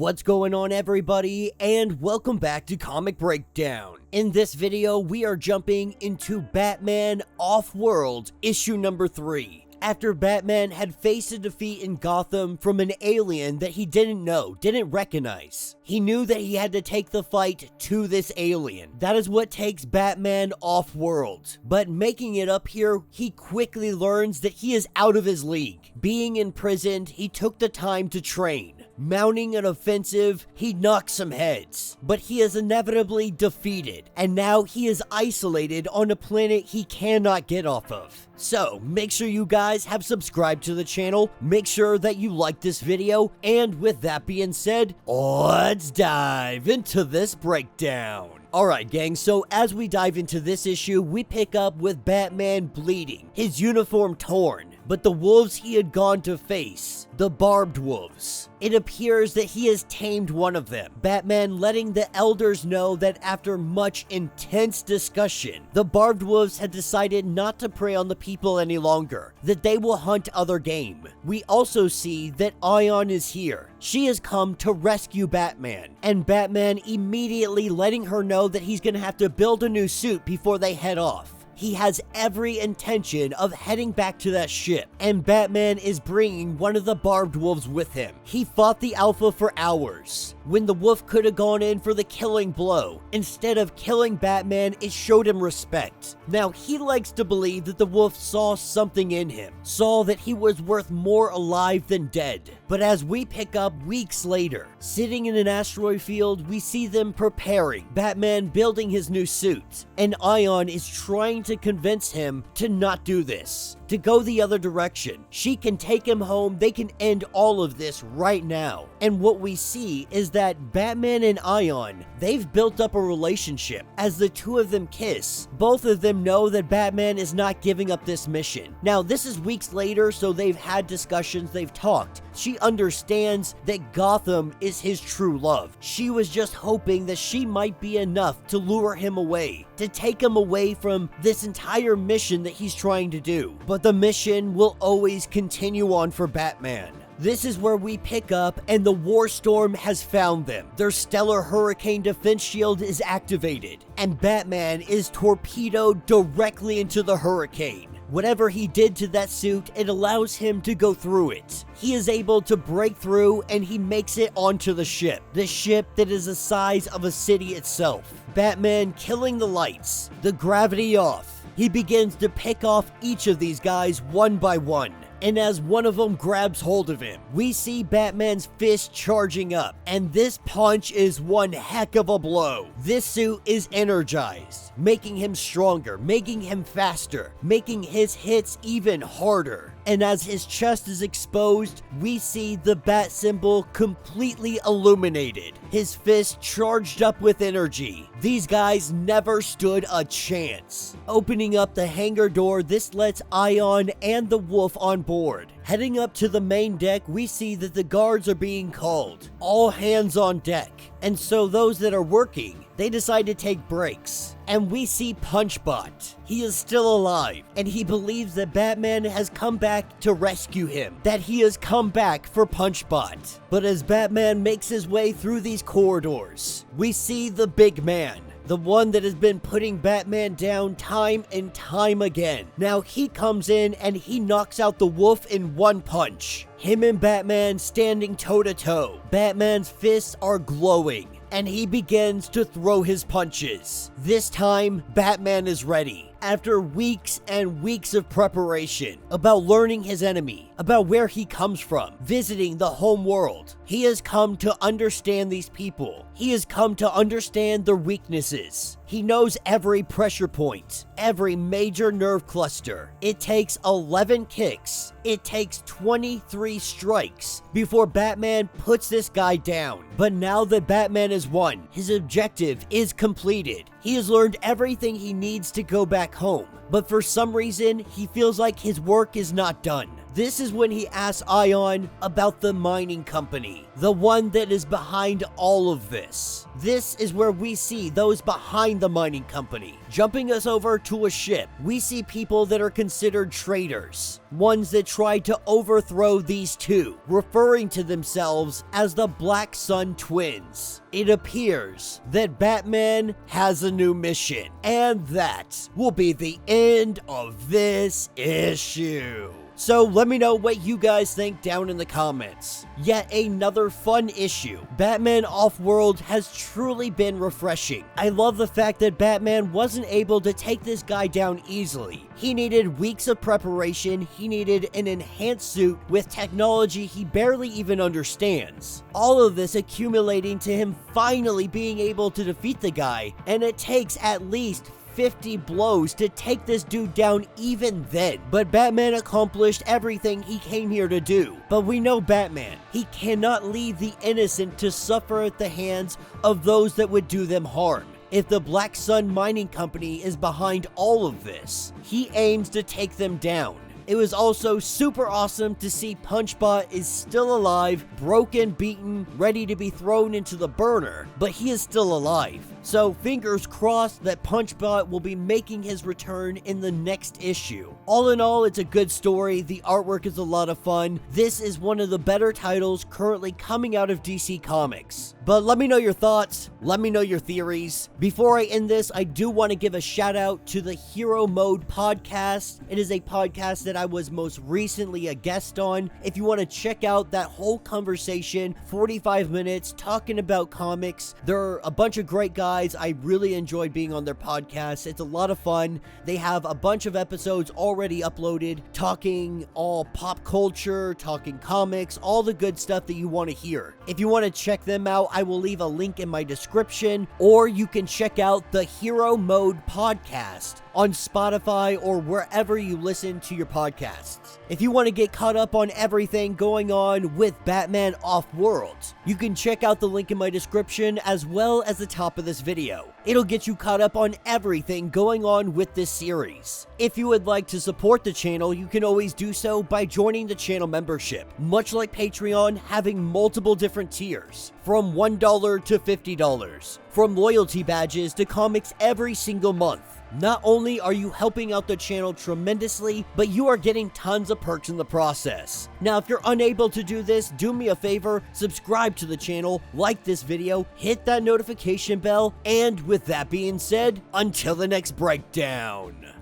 What's going on, everybody, and welcome back to Comic Breakdown. In this video, we are jumping into Batman Off-World issue number 3. After Batman had faced a defeat in Gotham from an alien that he didn't know, didn't recognize. He knew that he had to take the fight to this alien. That is what takes Batman off-world. But making it up here, he quickly learns that he is out of his league. Being imprisoned, he took the time to train. Mounting an offensive, he knocked some heads, but he is inevitably defeated, and now he is isolated on a planet he cannot get off of. So, make sure you guys have subscribed to the channel, make sure that you like this video, and with that being said, let's dive into this breakdown. Alright gang, so as we dive into this issue, we pick up with Batman bleeding, his uniform torn, but the wolves he had gone to face, the barbed wolves. It appears that he has tamed one of them, Batman letting the elders know that after much intense discussion, the barbed wolves had decided not to prey on the people any longer, that they will hunt other game. We also see that Ion is here. She has come to rescue Batman, and Batman immediately letting her know that he's gonna have to build a new suit before they head off. He has every intention of heading back to that ship, and Batman is bringing one of the barbed wolves with him. He fought the Alpha for hours, when the wolf could have gone in for the killing blow. Instead of killing Batman, it showed him respect. Now, he likes to believe that the wolf saw something in him, saw that he was worth more alive than dead. But as we pick up weeks later, sitting in an asteroid field, we see them preparing, Batman building his new suit, and Ion is trying to convince him to not do this, to go the other direction. She can take him home, they can end all of this right now. And what we see is that Batman and Ion, they've built up a relationship. As the two of them kiss, both of them know that Batman is not giving up this mission. Now, this is weeks later, so they've had discussions, they've talked. She understands that Gotham is his true love. She was just hoping that she might be enough to lure him away, to take him away from this entire mission that he's trying to do. But the mission will always continue on for Batman. This is where we pick up, and the War Storm has found them. Their stellar hurricane defense shield is activated, and Batman is torpedoed directly into the hurricane. Whatever he did to that suit, it allows him to go through it. He is able to break through, and he makes it onto the ship that is the size of a city itself. Batman killing the lights, the gravity off. He begins to pick off each of these guys one by one. And as one of them grabs hold of him, we see Batman's fist charging up, and this punch is one heck of a blow. This suit is energized, making him stronger, making him faster, making his hits even harder. And as his chest is exposed, we see the bat symbol completely illuminated, his fist charged up with energy. These guys never stood a chance. Opening up the hangar door, this lets Ion and the wolf on board. Heading up to the main deck, we see that the guards are being called. All hands on deck. And so those that are working, they decide to take breaks. And we see Punchbot. He is still alive, and he believes that Batman has come back to rescue him, that he has come back for Punchbot. But as Batman makes his way through these corridors, we see the big man, the one that has been putting Batman down time and time again. Now he comes in and he knocks out the wolf in one punch. Him and Batman standing toe to toe. Batman's fists are glowing, and he begins to throw his punches. This time, Batman is ready. After weeks and weeks of preparation, about learning his enemy, about where he comes from, visiting the home world, he has come to understand these people. He has come to understand their weaknesses. He knows every pressure point, every major nerve cluster. It takes 11 kicks. It takes 23 strikes before Batman puts this guy down. But now that Batman has won, his objective is completed. He has learned everything he needs to go back home. But for some reason, he feels like his work is not done. This is when he asks Ion about the mining company, the one that is behind all of this. This is where we see those behind the mining company. Jumping us over to a ship, we see people that are considered traitors, ones that tried to overthrow these two, referring to themselves as the Black Sun Twins. It appears that Batman has a new mission, and that will be the end of this issue. So let me know what you guys think down in the comments. Yet another fun issue. Batman Off-World has truly been refreshing. I love the fact that Batman wasn't able to take this guy down easily. He needed weeks of preparation, he needed an enhanced suit with technology he barely even understands. All of this accumulating to him finally being able to defeat the guy, and it takes at least 50 blows to take this dude down even then. But Batman accomplished everything he came here to do. But we know Batman. He cannot leave the innocent to suffer at the hands of those that would do them harm. If the Black Sun Mining Company is behind all of this, he aims to take them down. It was also super awesome to see Punchbot is still alive, broken, beaten, ready to be thrown into the burner, but he is still alive. So fingers crossed that Punchbot will be making his return in the next issue. All in all, it's a good story. The artwork is a lot of fun. This is one of the better titles currently coming out of DC Comics. But let me know your thoughts. Let me know your theories. Before I end this, I do want to give a shout out to the Hero Mode podcast. It is a podcast that I was most recently a guest on. If you want to check out that whole conversation, 45 minutes talking about comics, they're a bunch of great guys. I really enjoyed being on their podcast. It's a lot of fun. They have a bunch of episodes already uploaded, talking all pop culture, talking comics, all the good stuff that you want to hear. If you want to check them out, I will leave a link in my description, or you can check out the Hero Mode podcast on Spotify or wherever you listen to your podcasts. If you want to get caught up on everything going on with Batman Off-World, you can check out the link in my description as well as the top of this video. It'll get you caught up on everything going on with this series. If you would like to support the channel, you can always do so by joining the channel membership. Much like Patreon, having multiple different tiers, from $1 to $50, from loyalty badges to comics every single month. Not only are you helping out the channel tremendously, but you are getting tons of perks in the process. Now, if you're unable to do this, do me a favor, subscribe to the channel, like this video, hit that notification bell, and with that being said, until the next breakdown.